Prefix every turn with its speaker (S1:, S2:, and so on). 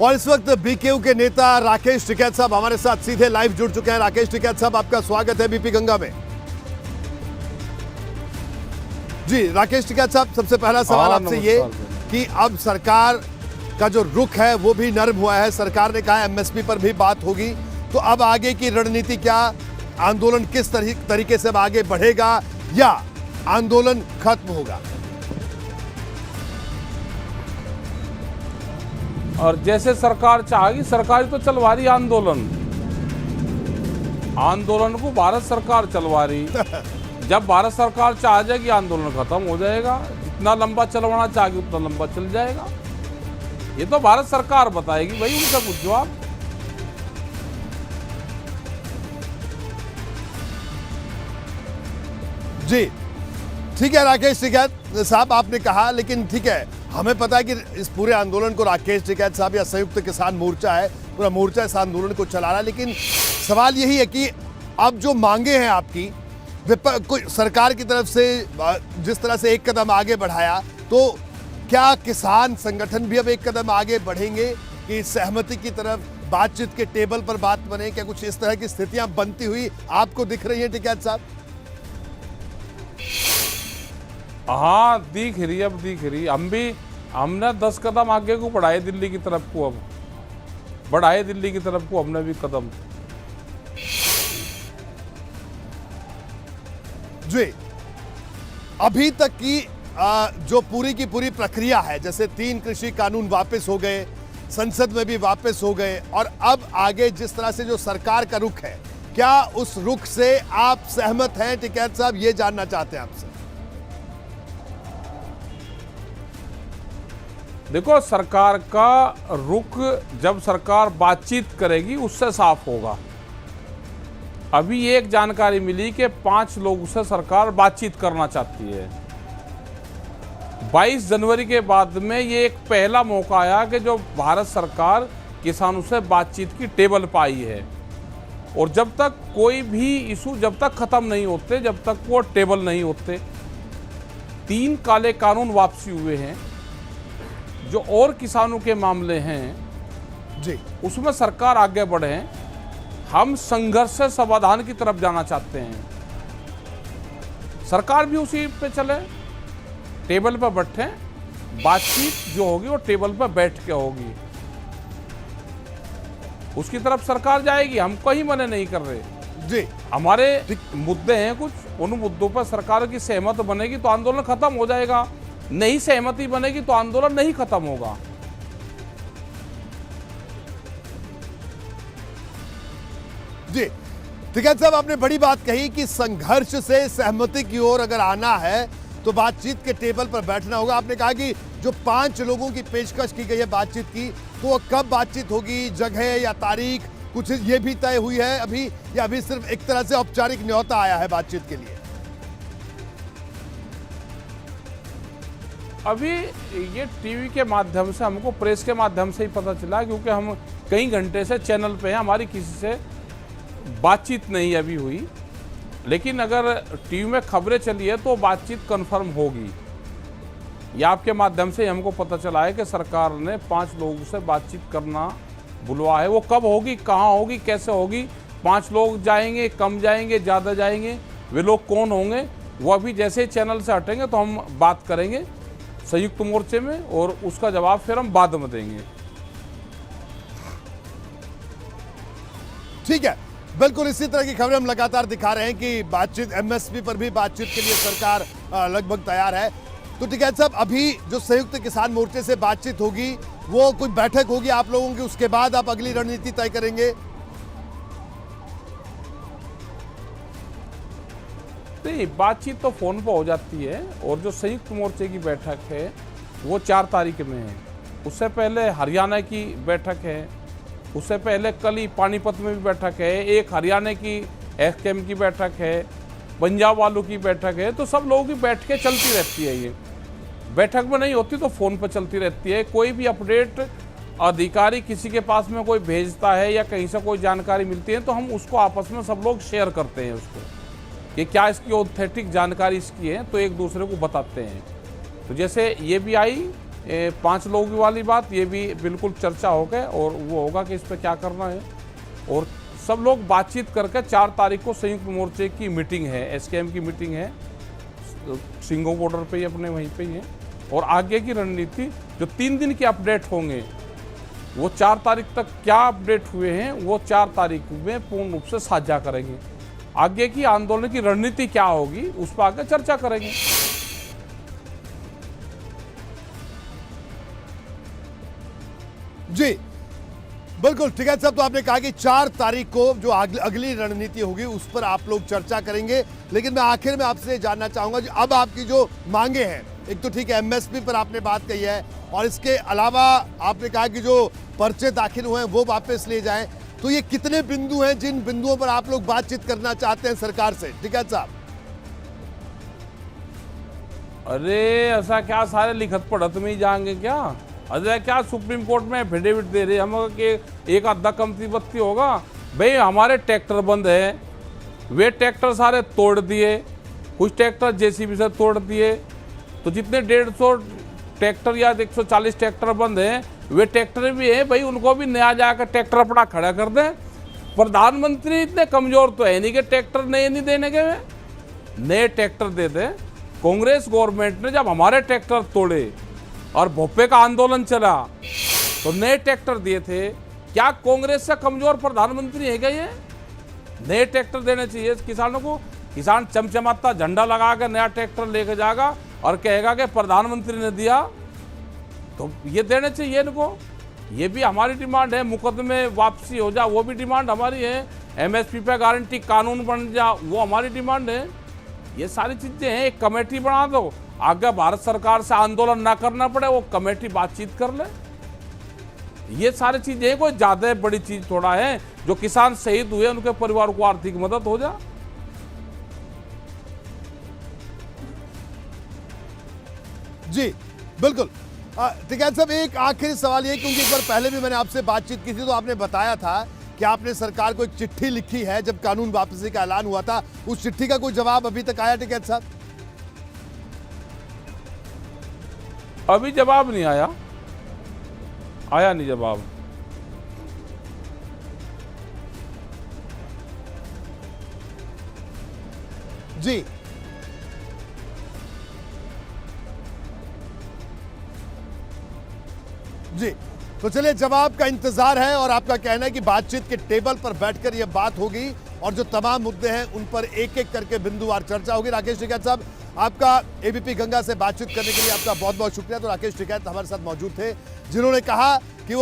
S1: और इस वक्त बीकेयू के नेता राकेश टिकैत साहब हमारे साथ सीधे लाइव जुड़ चुके हैं। राकेश टिकैत साहब, आपका स्वागत है बीपी गंगा में। जी राकेश टिकैत साहब, सबसे पहला सवाल आपसे ये कि अब सरकार का जो रुख है वो भी नरम हुआ है। सरकार ने कहा एमएसपी पर भी बात होगी, तो अब आगे की रणनीति क्या? आंदोलन किस तरीके से अब आगे बढ़ेगा या आंदोलन खत्म होगा?
S2: और जैसे सरकार चाहेगी, सरकार तो चलवा रही आंदोलन को भारत सरकार चलवा रही। जब भारत सरकार चाह जाएगी आंदोलन खत्म हो जाएगा। जितना लंबा चलवाना चाहेगी उतना लंबा चल जाएगा। ये तो भारत सरकार बताएगी भाई, उनका कुछ जवाब।
S1: जी ठीक है राकेश टिकैत साहब, आपने कहा, लेकिन ठीक है, हमें पता है कि इस पूरे आंदोलन को राकेश टिकैत साहब या संयुक्त किसान मोर्चा है, पूरा मोर्चा इस आंदोलन को चला रहा है। लेकिन सवाल यही है कि अब जो मांगे हैं आपकी, कोई सरकार की तरफ से जिस तरह से एक कदम आगे बढ़ाया, तो क्या किसान संगठन भी अब एक कदम आगे बढ़ेंगे कि सहमति की तरफ, बातचीत के टेबल पर बात बने? क्या कुछ इस तरह की स्थितियां बनती हुई आपको दिख रही हैं टिकैत साहब?
S2: हाँ दिख रही, अब दिख रही। हमने 10 कदम आगे को बढ़ाए दिल्ली की तरफ को, अब बढ़ाए दिल्ली की तरफ को हमने भी कदम।
S1: जी अभी तक की जो पूरी की पूरी प्रक्रिया है, जैसे 3 कृषि कानून वापस हो गए, संसद में भी वापस हो गए, और अब आगे जिस तरह से जो सरकार का रुख है, क्या उस रुख से आप सहमत हैं टिकैत साहब? ये जानना चाहते हैं आपसे।
S2: देखो, सरकार का रुख जब सरकार बातचीत करेगी उससे साफ होगा। अभी एक जानकारी मिली कि 5 लोगों से सरकार बातचीत करना चाहती है। 22 जनवरी के बाद में ये एक पहला मौका आया कि जो भारत सरकार किसानों से बातचीत की टेबल पर आई है। और जब तक कोई भी इशू जब तक खत्म नहीं होते, जब तक वो टेबल नहीं होते, 3 काले कानून वापसी हुए हैं। जो और किसानों के मामले हैं
S1: जी,
S2: उसमें सरकार आगे बढ़े। हम संघर्ष से समाधान की तरफ जाना चाहते हैं, सरकार भी उसी पे चले, टेबल पर बैठे। बातचीत जो होगी वो टेबल पर बैठ के होगी, उसकी तरफ सरकार जाएगी। हम कहीं मना नहीं कर रहे
S1: जी।
S2: हमारे मुद्दे हैं कुछ, उन मुद्दों पर सरकार की सहमत बनेगी तो आंदोलन खत्म हो जाएगा। नहीं सहमति बनेगी तो आंदोलन नहीं खत्म होगा।
S1: जी टिकैत साहब, आपने बड़ी बात कही कि संघर्ष से सहमति की ओर अगर आना है तो बातचीत के टेबल पर बैठना होगा। आपने कहा कि जो 5 लोगों की पेशकश की गई है बातचीत की, तो कब बातचीत होगी, जगह या तारीख कुछ ये भी तय हुई है अभी, या अभी सिर्फ एक तरह से औपचारिक न्योता आया है बातचीत के लिए?
S2: अभी ये टीवी के माध्यम से, हमको प्रेस के माध्यम से ही पता चला, क्योंकि हम कई घंटे से चैनल पे हैं, हमारी किसी से बातचीत नहीं अभी हुई। लेकिन अगर टीवी में खबरें चली है तो बातचीत कंफर्म होगी। ये आपके माध्यम से हमको पता चला है कि सरकार ने 5 लोगों से बातचीत करना बुलवा है। वो कब होगी, कहाँ होगी, कैसे होगी, 5 लोग जाएंगे, कम जाएंगे, ज़्यादा जाएंगे, वे लोग कौन होंगे, वो अभी जैसे चैनल से हटेंगे तो हम बात करेंगे संयुक्त मोर्चे में, और उसका जवाब फिर हम बाद में देंगे।
S1: ठीक है, बिल्कुल इसी तरह की खबरें हम लगातार दिखा रहे हैं कि बातचीत, एमएसपी पर भी बातचीत के लिए सरकार लगभग तैयार है। तो टिकैत साहब, अभी जो संयुक्त किसान मोर्चे से बातचीत होगी, वो कुछ बैठक होगी आप लोगों की, उसके बाद आप अगली रणनीति तय करेंगे?
S2: नहीं, बातचीत तो फोन पर हो जाती है। और जो संयुक्त मोर्चे की बैठक है वो 4 तारीख में है। उससे पहले हरियाणा की बैठक है, उससे पहले कल ही पानीपत में भी बैठक है, एक हरियाणा की एसकेएम की बैठक है, पंजाब वालों की बैठक है। तो सब लोगों की बैठकें चलती रहती है। ये बैठक में नहीं होती तो फ़ोन पर चलती रहती है। कोई भी अपडेट अधिकारी किसी के पास में कोई भेजता है या कहीं से कोई जानकारी मिलती है तो हम उसको आपस में सब लोग शेयर करते हैं उसको, कि क्या इसकी ऑथेंटिक जानकारी इसकी है, तो एक दूसरे को बताते हैं। तो जैसे ये भी आई 5 लोगों वाली बात, ये भी बिल्कुल चर्चा हो गए और वो होगा कि इस पर क्या करना है। और सब लोग बातचीत करके 4 तारीख को संयुक्त मोर्चे की मीटिंग है, एसकेएम की मीटिंग है, सिंगो बॉर्डर पे ही अपने वहीं पे ही है। और आगे की रणनीति जो 3 दिन के अपडेट होंगे, वो 4 तारीख तक क्या अपडेट हुए हैं वो 4 तारीख में पूर्ण रूप से साझा करेंगे। आगे की आंदोलन की रणनीति क्या होगी उस पर आगे चर्चा करेंगे।
S1: जी बिल्कुल ठीक है साहब। तो आपने कहा कि 4 तारीख को जो अगली रणनीति होगी उस पर आप लोग चर्चा करेंगे, लेकिन मैं आखिर में आपसे जानना चाहूंगा कि अब आपकी जो मांगे हैं, एक तो ठीक है एमएसपी पर आपने बात कही है और इसके अलावा आपने कहा कि जो पर्चे दाखिल हुए हैं वो वापस लिए जाएं, तो ये कितने बिंदु हैं जिन बिंदुओं पर आप लोग बातचीत करना चाहते हैं सरकार से? ठीक है साहब।
S2: अरे ऐसा क्या सारे लिखत पढ़त में ही जाएंगे क्या? अरे क्या सुप्रीम कोर्ट में एफिडेविट दे रहे हम कि एक आधा कमती बत्ती होगा? भाई हमारे ट्रैक्टर बंद है, वे ट्रैक्टर सारे तोड़ दिए, कुछ ट्रैक्टर जेसीबी से तोड़ दिए, तो जितने 150 ट्रैक्टर या 140 ट्रैक्टर बंद हैं, वे ट्रैक्टर भी हैं भाई, उनको भी नया जाकर ट्रैक्टर अपना खड़ा कर दें। प्रधानमंत्री इतने कमजोर तो है नहीं कि ट्रैक्टर नए नहीं देने के, वे नए ट्रैक्टर दे दें। कांग्रेस गवर्नमेंट ने जब हमारे ट्रैक्टर तोड़े और भोपे का आंदोलन चला तो नए ट्रैक्टर दिए थे। क्या कांग्रेस से कमजोर प्रधानमंत्री है क्या ये? नए ट्रैक्टर देने चाहिए किसानों को। किसान चमचमाता झंडा लगा कर नया ट्रैक्टर लेके जाएगा और कहेगा कि प्रधानमंत्री ने दिया, तो ये देने चाहिए इनको। ये भी हमारी डिमांड है। मुकदमे वापसी हो जा, वो भी डिमांड हमारी है। एमएसपी पे गारंटी कानून बन जा, वो हमारी डिमांड है। ये सारी चीजें हैं। एक कमेटी बना दो, आगे भारत सरकार से आंदोलन ना करना पड़े, वो कमेटी बातचीत कर ले। ये सारी चीजें कोई ज्यादा बड़ी चीज थोड़ा है। जो किसान शहीद हुए उनके परिवार को आर्थिक मदद हो जा।
S1: जी बिल्कुल ठीक है साहब। एक आखिरी सवाल ये, क्योंकि एक बार पहले भी मैंने आपसे बातचीत की थी तो आपने बताया था कि आपने सरकार को एक चिट्ठी लिखी है जब कानून वापसी का ऐलान हुआ था। उस चिट्ठी का कोई जवाब अभी तक आया टिकैत साहब?
S2: अभी जवाब नहीं आया, आया नहीं जवाब।
S1: जी जी तो चलिए, जवाब का इंतजार है और आपका कहना है कि बातचीत के टेबल पर बैठकर यह बात होगी और जो तमाम मुद्दे हैं उन पर एक एक करके बिंदुवार चर्चा होगी। राकेश टिकैत साहब, आपका एबीपी गंगा से बातचीत करने के लिए आपका बहुत बहुत शुक्रिया। तो राकेश टिकैत हमारे साथ मौजूद थे जिन्होंने कहा